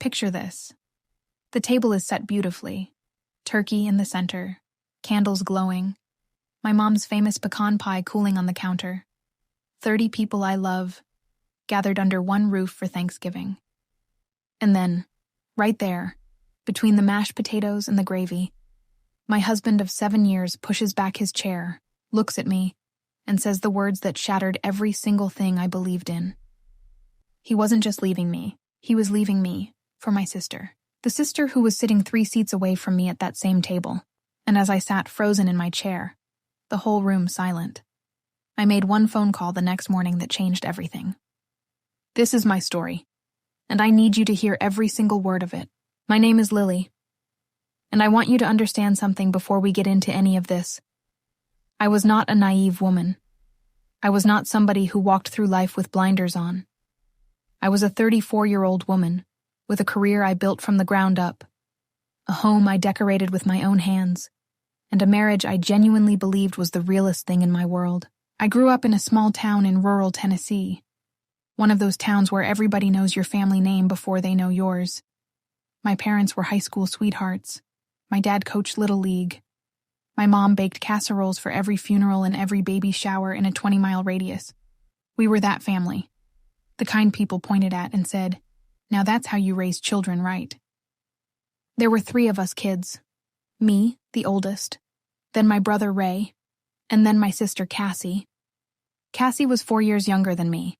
Picture this. The table is set beautifully. Turkey in the center, candles glowing, my mom's famous pecan pie cooling on the counter. 30 people I love, gathered under one roof for Thanksgiving. And then, right there, between the mashed potatoes and the gravy, my husband of 7 years pushes back his chair, looks at me, and says the words that shattered every single thing I believed in. He wasn't just leaving me, he was leaving me for my sister. The sister who was sitting 3 seats away from me at that same table. And as I sat frozen in my chair, the whole room silent, I made one phone call the next morning that changed everything. This is my story, and I need you to hear every single word of it. My name is Lily, and I want you to understand something before we get into any of this. I was not a naive woman. I was not somebody who walked through life with blinders on. I was a 34-year-old woman with a career I built from the ground up, a home I decorated with my own hands, and a marriage I genuinely believed was the realest thing in my world. I grew up in a small town in rural Tennessee, one of those towns where everybody knows your family name before they know yours. My parents were high school sweethearts. My dad coached Little League. My mom baked casseroles for every funeral and every baby shower in a 20-mile radius. We were that family, the kind people pointed at and said, "Now that's how you raise children right." There were 3 of us kids. Me, the oldest, then my brother Ray, and then my sister Cassie. Cassie was 4 years younger than me,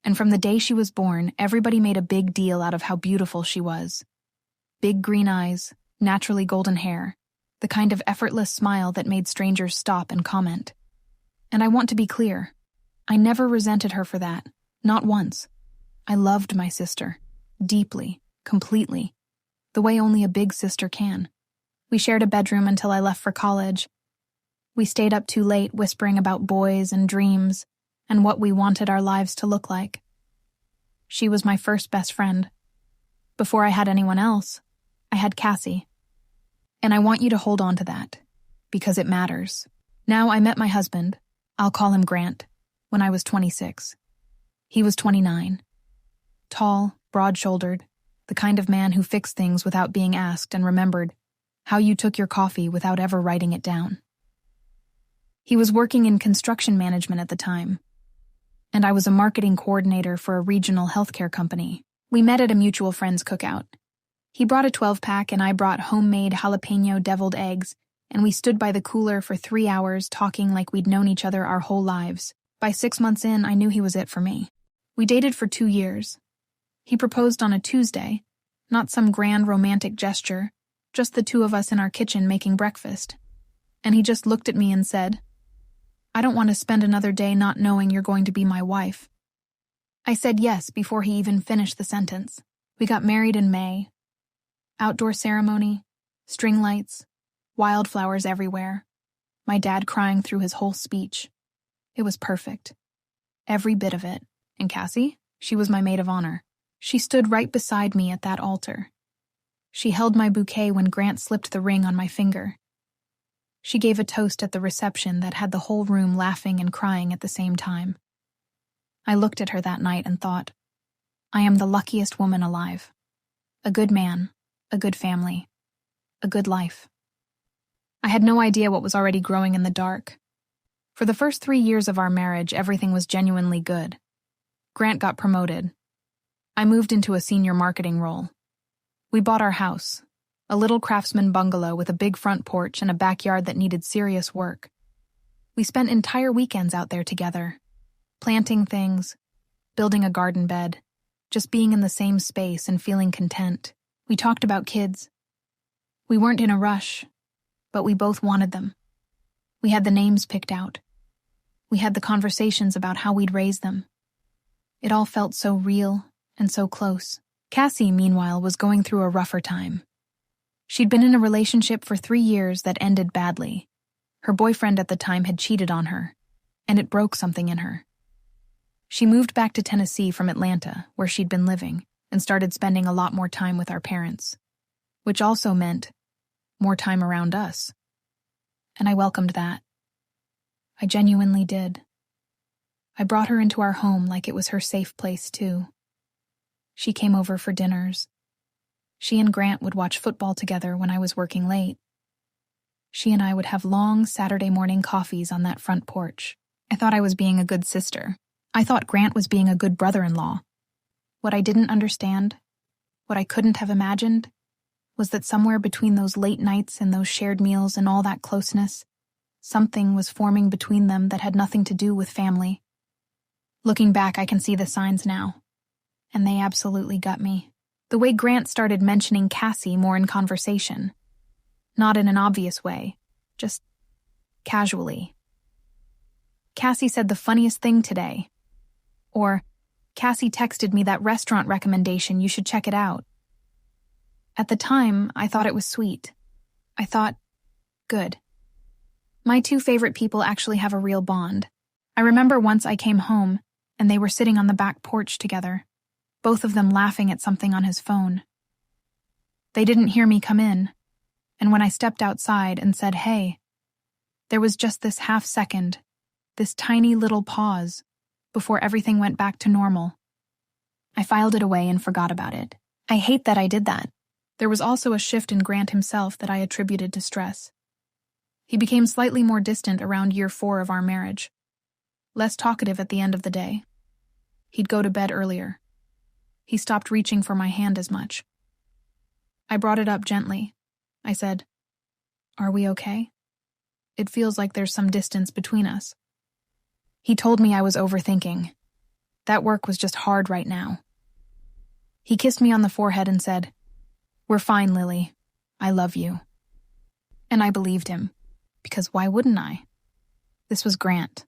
and from the day she was born, everybody made a big deal out of how beautiful she was. Big green eyes, naturally golden hair, the kind of effortless smile that made strangers stop and comment. And I want to be clear, I never resented her for that, not once. I loved my sister, deeply, completely, the way only a big sister can. We shared a bedroom until I left for college. We stayed up too late whispering about boys and dreams and what we wanted our lives to look like. She was my first best friend. Before I had anyone else, I had Cassie. And I want you to hold on to that, because it matters. Now I met my husband, I'll call him Grant, when I was 26. He was 29. Tall, broad-shouldered, the kind of man who fixed things without being asked and remembered how you took your coffee without ever writing it down. He was working in construction management at the time, and I was a marketing coordinator for a regional healthcare company. We met at a mutual friend's cookout. He brought a 12-pack and I brought homemade jalapeno deviled eggs, and we stood by the cooler for 3 hours talking like we'd known each other our whole lives. By 6 months in, I knew he was it for me. We dated for 2 years. He proposed on a Tuesday, not some grand romantic gesture, just the 2 of us in our kitchen making breakfast. And he just looked at me and said, "I don't want to spend another day not knowing you're going to be my wife." I said yes before he even finished the sentence. We got married in May. Outdoor ceremony, string lights, wildflowers everywhere, my dad crying through his whole speech. It was perfect. Every bit of it. And Cassie? She was my maid of honor. She stood right beside me at that altar. She held my bouquet when Grant slipped the ring on my finger. She gave a toast at the reception that had the whole room laughing and crying at the same time. I looked at her that night and thought, I am the luckiest woman alive. A good man, a good family, a good life. I had no idea what was already growing in the dark. For the first 3 years of our marriage, everything was genuinely good. Grant got promoted. I moved into a senior marketing role. We bought our house, a little craftsman bungalow with a big front porch and a backyard that needed serious work. We spent entire weekends out there together, planting things, building a garden bed, just being in the same space and feeling content. We talked about kids. We weren't in a rush, but we both wanted them. We had the names picked out. We had the conversations about how we'd raise them. It all felt so real and so close. Cassie, meanwhile, was going through a rougher time. She'd been in a relationship for 3 years that ended badly. Her boyfriend at the time had cheated on her, and it broke something in her. She moved back to Tennessee from Atlanta, where she'd been living, and started spending a lot more time with our parents, which also meant more time around us. And I welcomed that. I genuinely did. I brought her into our home like it was her safe place, too. She came over for dinners, She and Grant would watch football together when I was working late. She and I would have long Saturday morning coffees on that front porch. I thought I was being a good sister. I thought Grant was being a good brother-in-law. What I didn't understand, what I couldn't have imagined, was that somewhere between those late nights and those shared meals and all that closeness, something was forming between them that had nothing to do with family. Looking back, I can see the signs now, and they absolutely got me. The way Grant started mentioning Cassie more in conversation. Not in an obvious way, just casually. Cassie said the funniest thing today. Or, Cassie texted me that restaurant recommendation, you should check it out. At the time, I thought it was sweet. I thought, good. My two favorite people actually have a real bond. I remember once I came home, and they were sitting on the back porch together, both of them laughing at something on his phone. They didn't hear me come in, and when I stepped outside and said, hey, there was just this half second, this tiny little pause, before everything went back to normal. I filed it away and forgot about it. I hate that I did that. There was also a shift in Grant himself that I attributed to stress. He became slightly more distant around year 4 of our marriage. Less talkative at the end of the day. He'd go to bed earlier. He stopped reaching for my hand as much. I brought it up gently. I said, are we okay? It feels like there's some distance between us. He told me I was overthinking. That work was just hard right now. He kissed me on the forehead and said, we're fine, Lily. I love you. And I believed him, because why wouldn't I? This was Grant,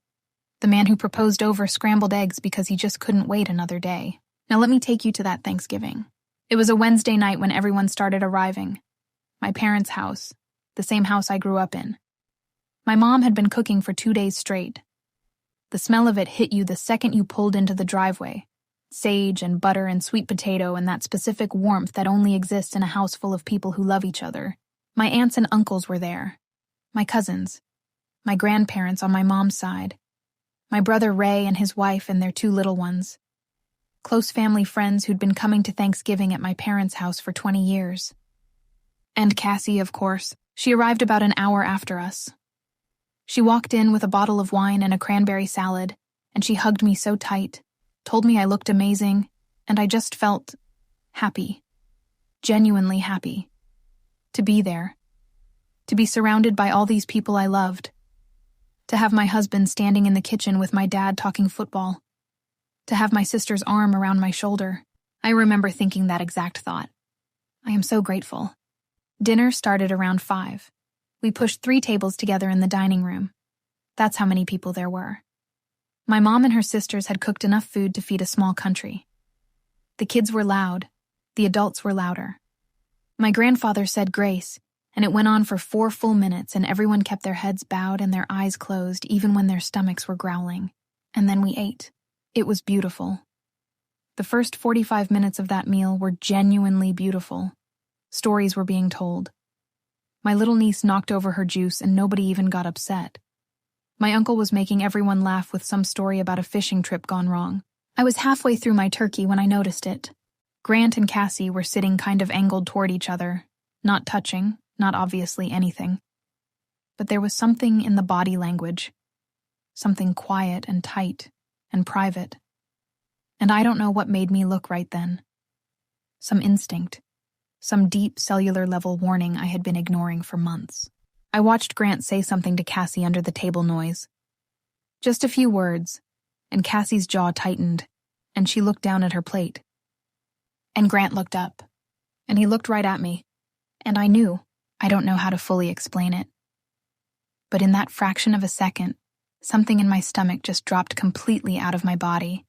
the man who proposed over scrambled eggs because he just couldn't wait another day. Now let me take you to that Thanksgiving. It was a Wednesday night when everyone started arriving. My parents' house, the same house I grew up in. My mom had been cooking for 2 days straight. The smell of it hit you the second you pulled into the driveway. Sage and butter and sweet potato and that specific warmth that only exists in a house full of people who love each other. My aunts and uncles were there. My cousins. My grandparents on my mom's side. My brother Ray and his wife and their 2 little ones. Close family friends who'd been coming to Thanksgiving at my parents' house for 20 years. And Cassie, of course. She arrived about an hour after us. She walked in with a bottle of wine and a cranberry salad, and she hugged me so tight, told me I looked amazing, and I just felt happy. Genuinely happy. To be there. To be surrounded by all these people I loved. To have my husband standing in the kitchen with my dad talking football. To have my sister's arm around my shoulder. I remember thinking that exact thought. I am so grateful. Dinner started around 5. We pushed 3 tables together in the dining room. That's how many people there were. My mom and her sisters had cooked enough food to feed a small country. The kids were loud. The adults were louder. My grandfather said grace, and it went on for 4 full minutes, and everyone kept their heads bowed and their eyes closed even when their stomachs were growling. And then we ate. It was beautiful. The first 45 minutes of that meal were genuinely beautiful. Stories were being told. My little niece knocked over her juice and nobody even got upset. My uncle was making everyone laugh with some story about a fishing trip gone wrong. I was halfway through my turkey when I noticed it. Grant and Cassie were sitting kind of angled toward each other, not touching, not obviously anything. But there was something in the body language. Something quiet and tight and private. And I don't know what made me look right then. Some instinct. Some deep cellular level warning I had been ignoring for months. I watched Grant say something to Cassie under the table noise. Just a few words, and Cassie's jaw tightened, and she looked down at her plate. And Grant looked up, and he looked right at me, and I knew. I don't know how to fully explain it. But in that fraction of a second, something in my stomach just dropped completely out of my body.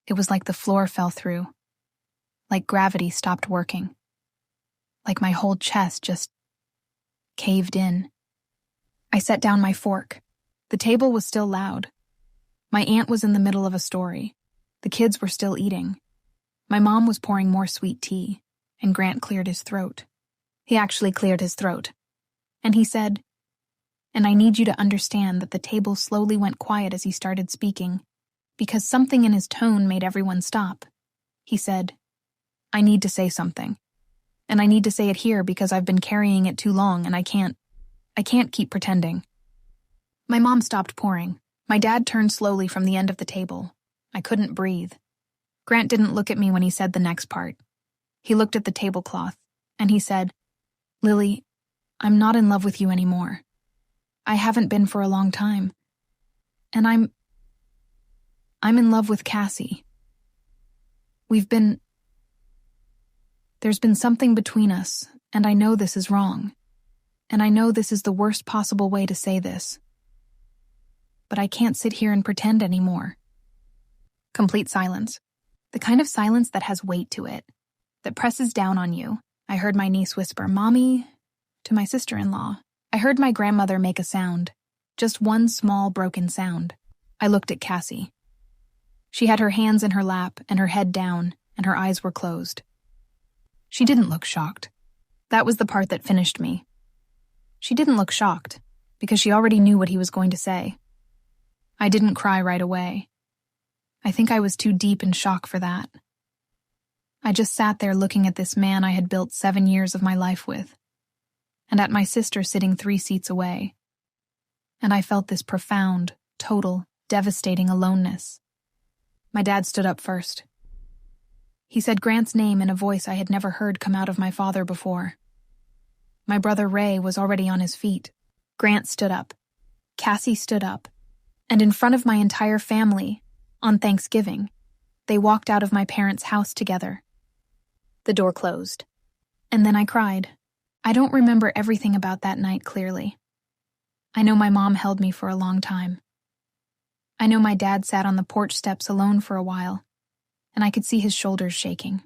It was like the floor fell through, like gravity stopped working. Like my whole chest just caved in. I set down my fork. The table was still loud. My aunt was in the middle of a story. The kids were still eating. My mom was pouring more sweet tea, and Grant cleared his throat. He actually cleared his throat. And he said, and I need you to understand that the table slowly went quiet as he started speaking, because something in his tone made everyone stop. He said, I need to say something. And I need to say it here because I've been carrying it too long and I can't keep pretending. My mom stopped pouring. My dad turned slowly from the end of the table. I couldn't breathe. Grant didn't look at me when he said the next part. He looked at the tablecloth, and he said, "Lily, I'm not in love with you anymore. I haven't been for a long time. And I'm in love with Cassie. There's been something between us, and I know this is wrong. And I know this is the worst possible way to say this. But I can't sit here and pretend anymore." Complete silence. The kind of silence that has weight to it, that presses down on you. I heard my niece whisper, "Mommy," to my sister-in-law. I heard my grandmother make a sound, just one small broken sound. I looked at Cassie. She had her hands in her lap and her head down, and her eyes were closed. She didn't look shocked. That was the part that finished me. She didn't look shocked, because she already knew what he was going to say. I didn't cry right away. I think I was too deep in shock for that. I just sat there looking at this man I had built 7 years of my life with, and at my sister sitting 3 seats away. And I felt this profound, total, devastating aloneness. My dad stood up first. He said Grant's name in a voice I had never heard come out of my father before. My brother Ray was already on his feet. Grant stood up. Cassie stood up. And in front of my entire family, on Thanksgiving, they walked out of my parents' house together. The door closed. And then I cried. I don't remember everything about that night clearly. I know my mom held me for a long time. I know my dad sat on the porch steps alone for a while, and I could see his shoulders shaking.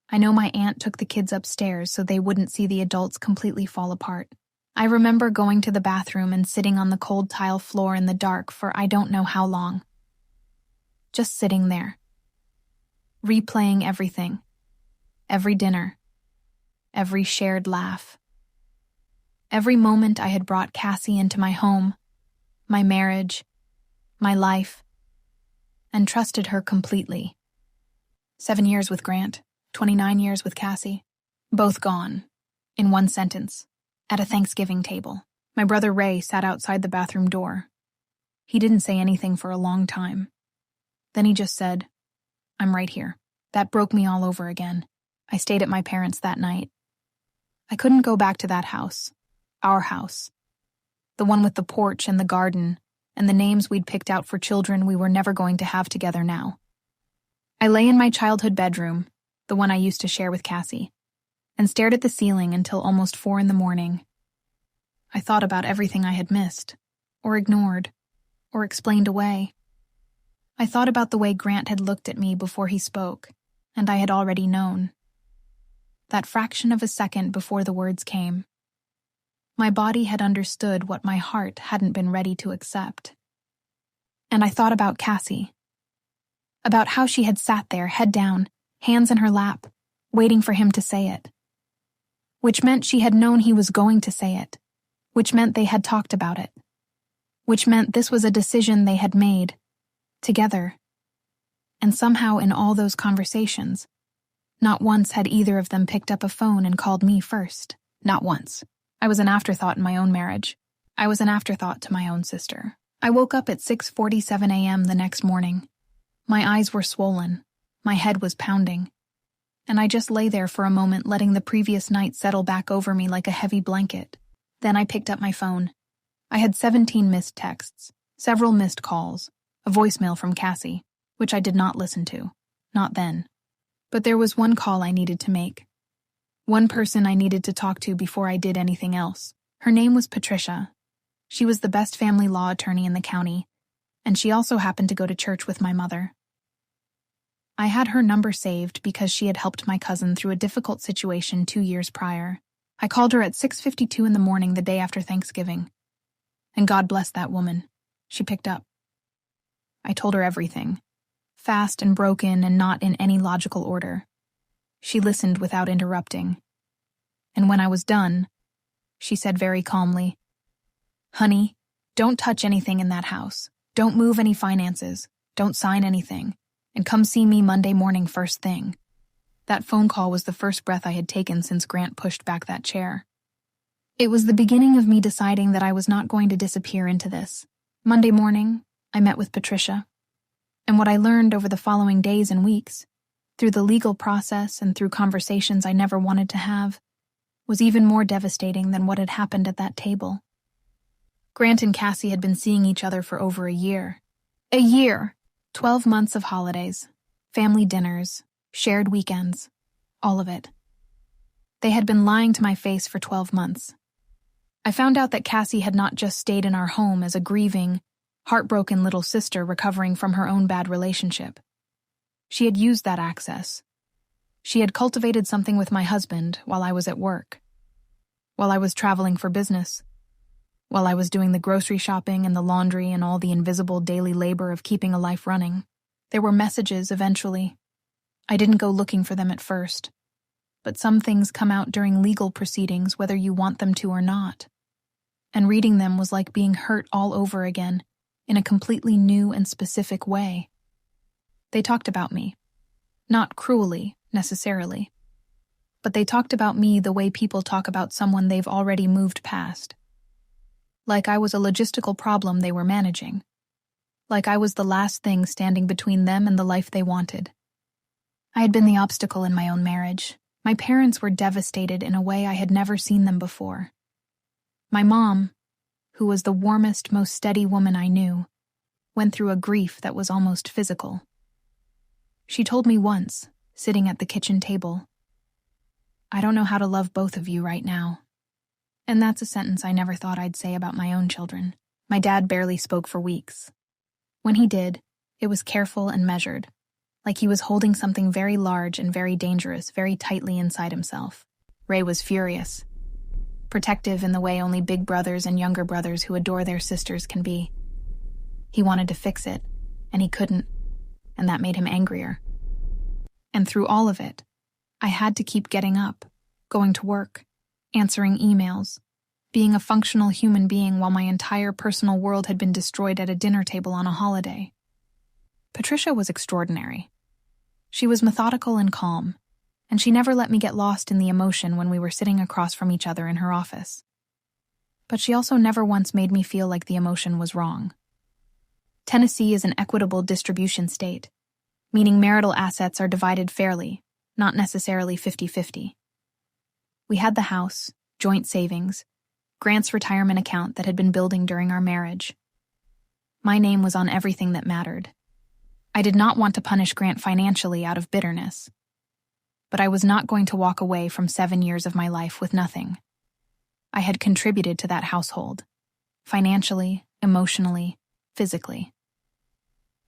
I know my aunt took the kids upstairs so they wouldn't see the adults completely fall apart. I remember going to the bathroom and sitting on the cold tile floor in the dark for I don't know how long. Just sitting there. Replaying everything. Every dinner. Every shared laugh. Every moment I had brought Cassie into my home, my marriage, my life, and trusted her completely. 7 years with Grant, 29 years with Cassie, both gone, in one sentence, at a Thanksgiving table. My brother Ray sat outside the bathroom door. He didn't say anything for a long time. Then he just said, "I'm right here." That broke me all over again. I stayed at my parents' that night. I couldn't go back to that house, our house, the one with the porch and the garden, and the names we'd picked out for children we were never going to have together now. I lay in my childhood bedroom, the one I used to share with Cassie, and stared at the ceiling until almost 4 a.m. I thought about everything I had missed, or ignored, or explained away. I thought about the way Grant had looked at me before he spoke, and I had already known. That fraction of a second before the words came. My body had understood what my heart hadn't been ready to accept. And I thought about Cassie. About how she had sat there, head down, hands in her lap, waiting for him to say it. Which meant she had known he was going to say it. Which meant they had talked about it. Which meant this was a decision they had made, together. And somehow in all those conversations, not once had either of them picked up a phone and called me first. Not once. I was an afterthought in my own marriage. I was an afterthought to my own sister. I woke up at 6:47 a.m. the next morning. My eyes were swollen. My head was pounding. And I just lay there for a moment, letting the previous night settle back over me like a heavy blanket. Then I picked up my phone. I had 17 missed texts, several missed calls, a voicemail from Cassie, which I did not listen to. Not then. But there was one call I needed to make. One person I needed to talk to before I did anything else. Her name was Patricia. She was the best family law attorney in the county, and she also happened to go to church with my mother. I had her number saved because she had helped my cousin through a difficult situation 2 years prior. I called her at 6:52 in the morning the day after Thanksgiving. And God bless that woman. She picked up. I told her everything. Fast and broken and not in any logical order. She listened without interrupting. And when I was done, she said very calmly, "Honey, don't touch anything in that house. Don't move any finances. Don't sign anything. And come see me Monday morning first thing." That phone call was the first breath I had taken since Grant pushed back that chair. It was the beginning of me deciding that I was not going to disappear into this. Monday morning, I met with Patricia. And what I learned over the following days and weeks, through the legal process and through conversations I never wanted to have, was even more devastating than what had happened at that table. Grant and Cassie had been seeing each other for over a year. A year! 12 months of holidays, family dinners, shared weekends, all of it. They had been lying to my face for 12 months. I found out that Cassie had not just stayed in our home as a grieving, heartbroken little sister recovering from her own bad relationship. She had used that access. She had cultivated something with my husband while I was at work, while I was traveling for business, while I was doing the grocery shopping and the laundry and all the invisible daily labor of keeping a life running. There were messages eventually. I didn't go looking for them at first, but some things come out during legal proceedings whether you want them to or not. And reading them was like being hurt all over again, in a completely new and specific way. They talked about me. Not cruelly, necessarily. But they talked about me the way people talk about someone they've already moved past. Like I was a logistical problem they were managing. Like I was the last thing standing between them and the life they wanted. I had been the obstacle in my own marriage. My parents were devastated in a way I had never seen them before. My mom, who was the warmest, most steady woman I knew, went through a grief that was almost physical. She told me once, sitting at the kitchen table, "I don't know how to love both of you right now." And that's a sentence I never thought I'd say about my own children. My dad barely spoke for weeks. When he did, it was careful and measured, like he was holding something very large and very dangerous very tightly inside himself. Ray was furious, protective in the way only big brothers and younger brothers who adore their sisters can be. He wanted to fix it, and he couldn't, and that made him angrier. And through all of it, I had to keep getting up, going to work, answering emails, being a functional human being while my entire personal world had been destroyed at a dinner table on a holiday. Patricia was extraordinary. She was methodical and calm, and she never let me get lost in the emotion when we were sitting across from each other in her office. But she also never once made me feel like the emotion was wrong. Tennessee is an equitable distribution state, meaning marital assets are divided fairly, not necessarily 50-50. We had the house, joint savings, Grant's retirement account that had been building during our marriage. My name was on everything that mattered. I did not want to punish Grant financially out of bitterness, but I was not going to walk away from 7 years of my life with nothing. I had contributed to that household, financially, emotionally, physically.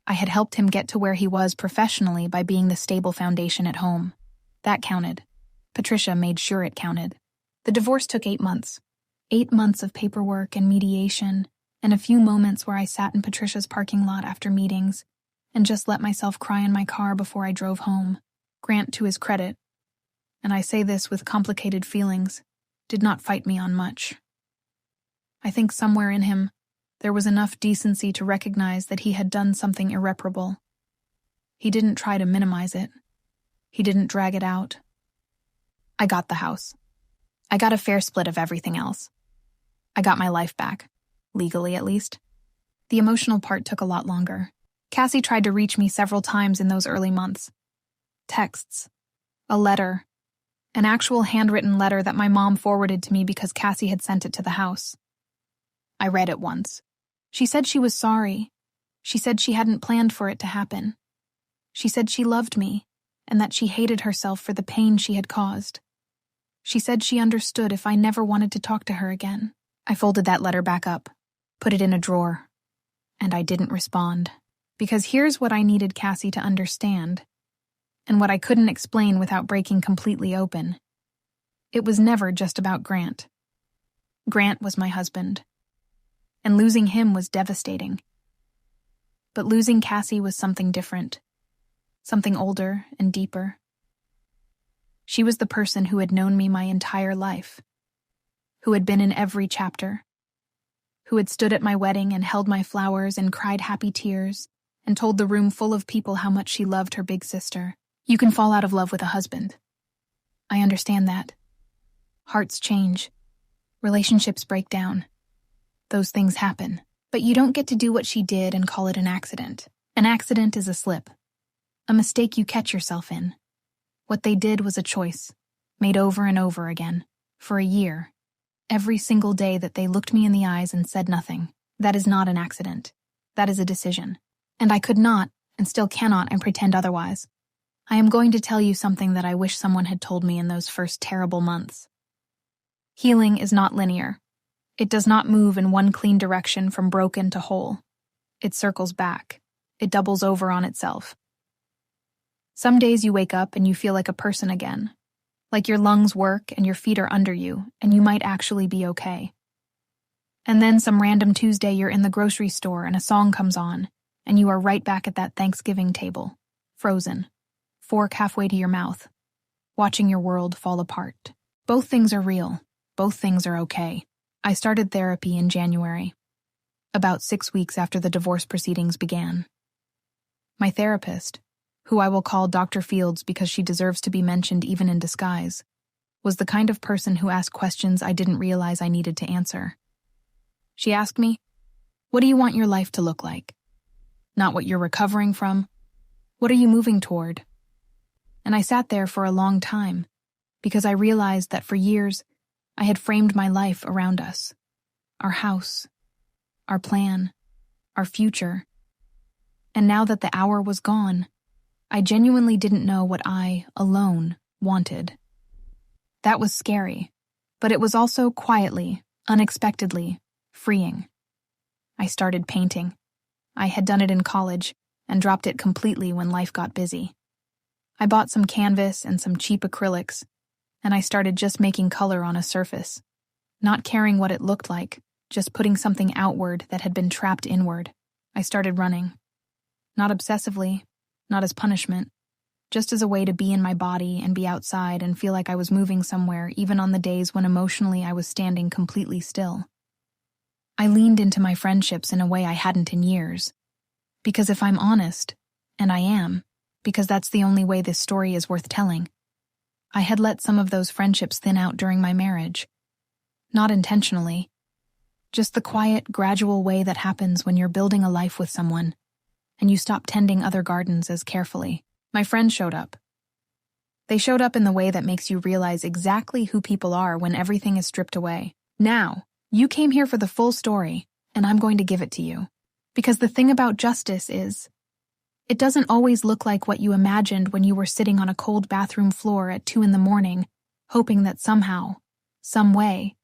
I had helped him get to where he was professionally by being the stable foundation at home. That counted. Patricia made sure it counted. The divorce took 8 months. 8 months of paperwork and mediation, and a few moments where I sat in Patricia's parking lot after meetings and just let myself cry in my car before I drove home. Grant, to his credit, and I say this with complicated feelings, did not fight me on much. I think somewhere in him, there was enough decency to recognize that he had done something irreparable. He didn't try to minimize it. He didn't drag it out. I got the house. I got a fair split of everything else. I got my life back, legally at least. The emotional part took a lot longer. Cassie tried to reach me several times in those early months. Texts, a letter, an actual handwritten letter that my mom forwarded to me because Cassie had sent it to the house. I read it once. She said she was sorry. She said she hadn't planned for it to happen. She said she loved me and that she hated herself for the pain she had caused. She said she understood if I never wanted to talk to her again. I folded that letter back up, put it in a drawer, and I didn't respond. Because here's what I needed Cassie to understand, and what I couldn't explain without breaking completely open. It was never just about Grant. Grant was my husband, and losing him was devastating. But losing Cassie was something different, something older and deeper. She was the person who had known me my entire life, who had been in every chapter, who had stood at my wedding and held my flowers and cried happy tears and told the room full of people how much she loved her big sister. You can fall out of love with a husband. I understand that. Hearts change. Relationships break down. Those things happen. But you don't get to do what she did and call it an accident. An accident is a slip. A mistake you catch yourself in. What they did was a choice, made over and over again, for a year. Every single day that they looked me in the eyes and said nothing. That is not an accident. That is a decision. And I could not, and still cannot, and pretend otherwise. I am going to tell you something that I wish someone had told me in those first terrible months. Healing is not linear. It does not move in one clean direction from broken to whole. It circles back. It doubles over on itself. Some days you wake up and you feel like a person again. Like your lungs work and your feet are under you, and you might actually be okay. And then some random Tuesday you're in the grocery store and a song comes on, and you are right back at that Thanksgiving table, frozen, fork halfway to your mouth, watching your world fall apart. Both things are real. Both things are okay. I started therapy in January, about 6 weeks after the divorce proceedings began. My therapist, who I will call Dr. Fields because she deserves to be mentioned even in disguise, was the kind of person who asked questions I didn't realize I needed to answer. She asked me, "What do you want your life to look like? Not what you're recovering from. What are you moving toward?" And I sat there for a long time, because I realized that for years, I had framed my life around us. Our house, our plan, our future. And now that the hour was gone, I genuinely didn't know what I, alone, wanted. That was scary, but it was also quietly, unexpectedly, freeing. I started painting. I had done it in college and dropped it completely when life got busy. I bought some canvas and some cheap acrylics, and I started just making color on a surface, not caring what it looked like, just putting something outward that had been trapped inward. I started running. Not obsessively, not as punishment, just as a way to be in my body and be outside and feel like I was moving somewhere, even on the days when emotionally I was standing completely still. I leaned into my friendships in a way I hadn't in years. Because if I'm honest, and I am, because that's the only way this story is worth telling, I had let some of those friendships thin out during my marriage. Not intentionally. Just the quiet, gradual way that happens when you're building a life with someone, and you stop tending other gardens as carefully. My friends showed up. They showed up in the way that makes you realize exactly who people are when everything is stripped away. Now, you came here for the full story, and I'm going to give it to you. Because the thing about justice is, it doesn't always look like what you imagined when you were sitting on a cold bathroom floor at 2 a.m, hoping that somehow, some way,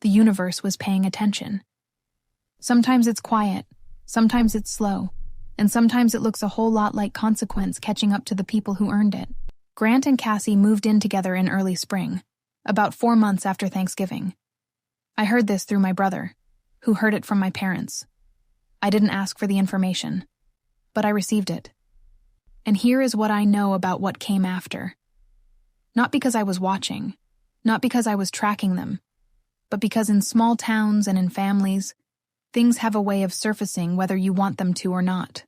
the universe was paying attention. Sometimes it's quiet, sometimes it's slow, and sometimes it looks a whole lot like consequence catching up to the people who earned it. Grant and Cassie moved in together in early spring, about 4 months after Thanksgiving. I heard this through my brother, who heard it from my parents. I didn't ask for the information, but I received it. And here is what I know about what came after. Not because I was watching, not because I was tracking them, but because in small towns and in families, things have a way of surfacing whether you want them to or not.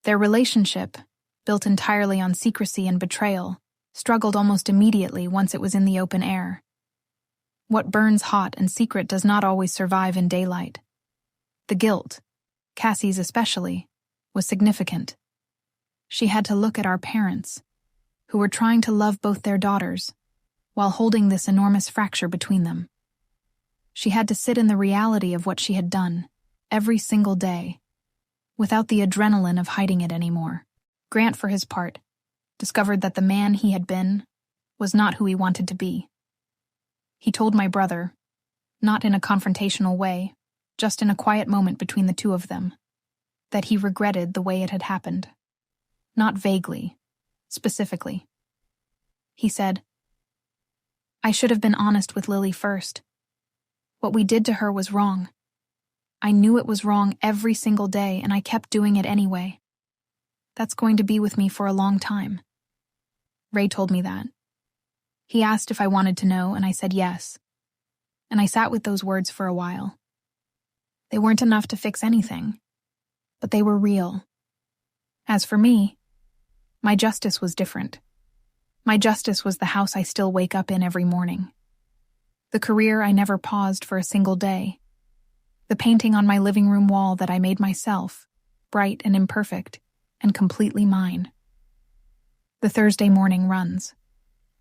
Their relationship, built entirely on secrecy and betrayal, struggled almost immediately once it was in the open air. What burns hot and secret does not always survive in daylight. The guilt, Cassie's especially, was significant. She had to look at our parents, who were trying to love both their daughters, while holding this enormous fracture between them. She had to sit in the reality of what she had done, every single day, without the adrenaline of hiding it anymore. Grant, for his part, discovered that the man he had been was not who he wanted to be. He told my brother, not in a confrontational way, just in a quiet moment between the two of them, that he regretted the way it had happened. Not vaguely, specifically. He said, "I should have been honest with Lily first. What we did to her was wrong. I knew it was wrong every single day, and I kept doing it anyway. That's going to be with me for a long time." Ray told me that. He asked if I wanted to know, and I said yes. And I sat with those words for a while. They weren't enough to fix anything, but they were real. As for me, My justice was different. My justice was the house I still wake up in every morning. The career I never paused for a single day. The painting on my living room wall that I made myself, bright and imperfect, and completely mine. The Thursday morning runs.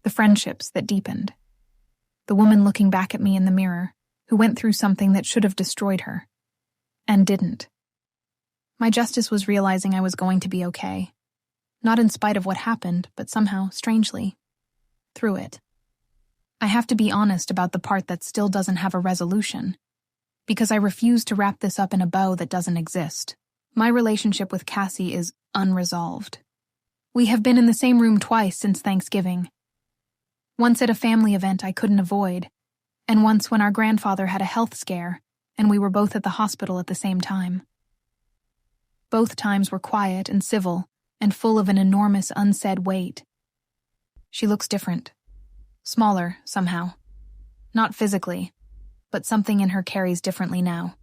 The friendships that deepened. The woman looking back at me in the mirror, who went through something that should have destroyed her. And didn't. My justice was realizing I was going to be okay. Not in spite of what happened, but somehow, strangely, through it. I have to be honest about the part that still doesn't have a resolution, because I refuse to wrap this up in a bow that doesn't exist. My relationship with Cassie is unresolved. We have been in the same room twice since Thanksgiving. Once at a family event I couldn't avoid, and once when our grandfather had a health scare, and we were both at the hospital at the same time. Both times were quiet and civil, and full of an enormous unsaid weight. She looks different. Smaller, somehow. Not physically, but something in her carries differently now.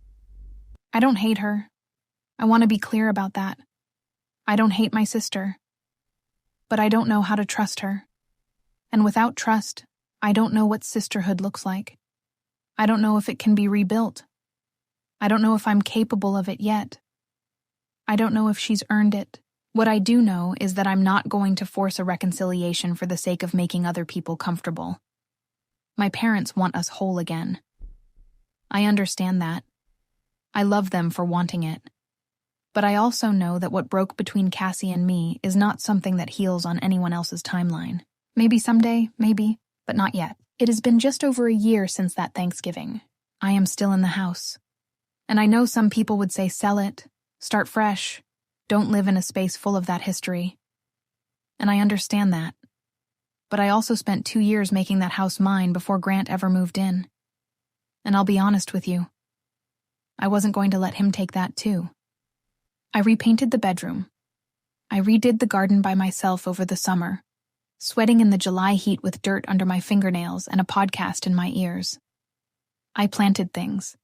I don't hate her. I want to be clear about that. I don't hate my sister. But I don't know how to trust her. And without trust, I don't know what sisterhood looks like. I don't know if it can be rebuilt. I don't know if I'm capable of it yet. I don't know if she's earned it. What I do know is that I'm not going to force a reconciliation for the sake of making other people comfortable. My parents want us whole again. I understand that. I love them for wanting it. But I also know that what broke between Cassie and me is not something that heals on anyone else's timeline. Maybe someday, maybe, but not yet. It has been just over a year since that Thanksgiving. I am still in the house. And I know some people would say sell it, start fresh, don't live in a space full of that history. And I understand that. But I also spent 2 years making that house mine before Grant ever moved in. And I'll be honest with you. I wasn't going to let him take that too. I repainted the bedroom. I redid the garden by myself over the summer, sweating in the July heat with dirt under my fingernails and a podcast in my ears. I planted things.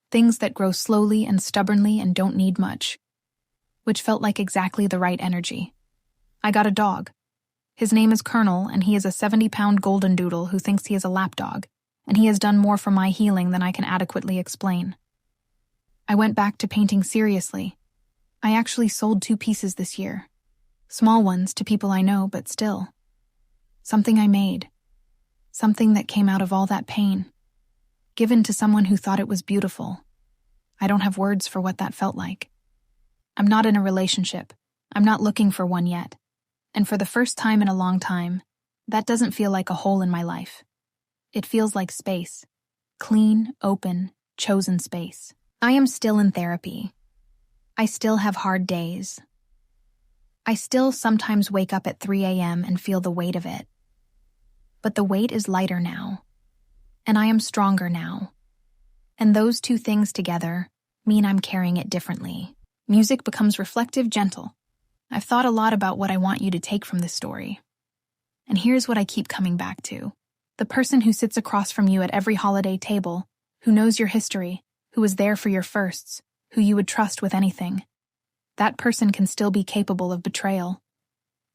Things that grow slowly and stubbornly and don't need much, which felt like exactly the right energy. I got a dog. His name is Colonel, and he is a 70-pound golden doodle who thinks he is a lapdog, and he has done more for my healing than I can adequately explain. I went back to painting seriously. I actually sold 2 pieces this year. Small ones to people I know, but still. Something I made. Something that came out of all that pain. Given to someone who thought it was beautiful. I don't have words for what that felt like. I'm not in a relationship. I'm not looking for one yet. And for the first time in a long time, that doesn't feel like a hole in my life. It feels like space. Clean, open, chosen space. I am still in therapy. I still have hard days. I still sometimes wake up at 3 a.m. and feel the weight of it. But the weight is lighter now. And I am stronger now. And those 2 things together mean I'm carrying it differently. Music becomes reflective, gentle. I've thought a lot about what I want you to take from this story. And here's what I keep coming back to. The person who sits across from you at every holiday table, who knows your history, who was there for your firsts, who you would trust with anything. That person can still be capable of betrayal.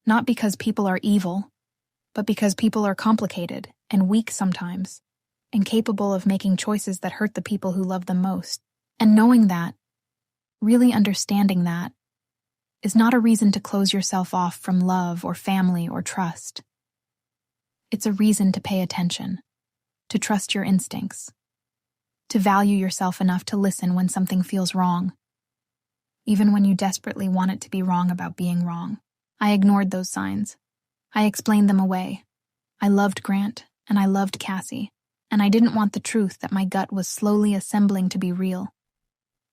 Not because people are evil, but because people are complicated and weak sometimes, and capable of making choices that hurt the people who love them most. And knowing that, really understanding that, is not a reason to close yourself off from love or family or trust. It's a reason to pay attention, to trust your instincts, to value yourself enough to listen when something feels wrong, even when you desperately want it to be wrong about being wrong. I ignored those signs. I explained them away. I loved Grant, and I loved Cassie, and I didn't want the truth that my gut was slowly assembling to be real.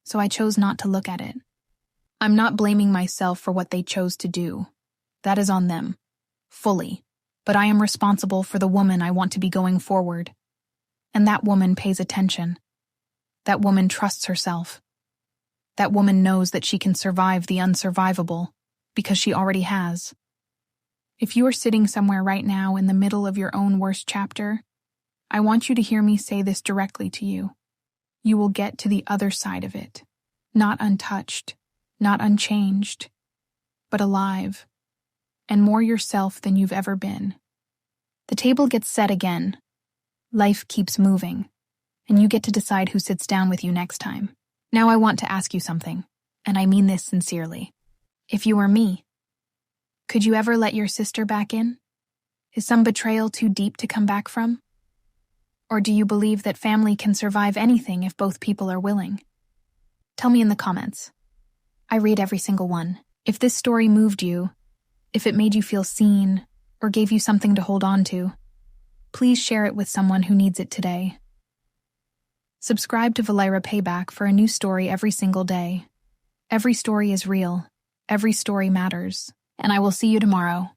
So I chose not to look at it. I'm not blaming myself for what they chose to do. That is on them, fully. But I am responsible for the woman I want to be going forward. And that woman pays attention. That woman trusts herself. That woman knows that she can survive the unsurvivable, because she already has. If you are sitting somewhere right now in the middle of your own worst chapter, I want you to hear me say this directly to you. You will get to the other side of it. Not untouched, not unchanged, but alive. and more yourself than you've ever been. The table gets set again. Life keeps moving, and you get to decide who sits down with you next time. Now I want to ask you something, and I mean this sincerely. If you were me, could you ever let your sister back in? Is some betrayal too deep to come back from? Or do you believe that family can survive anything if both people are willing? Tell me in the comments. I read every single one. If this story moved you, if it made you feel seen, or gave you something to hold on to, please share it with someone who needs it today. Subscribe to Velyra Payback for a new story every single day. Every story is real. Every story matters. And I will see you tomorrow.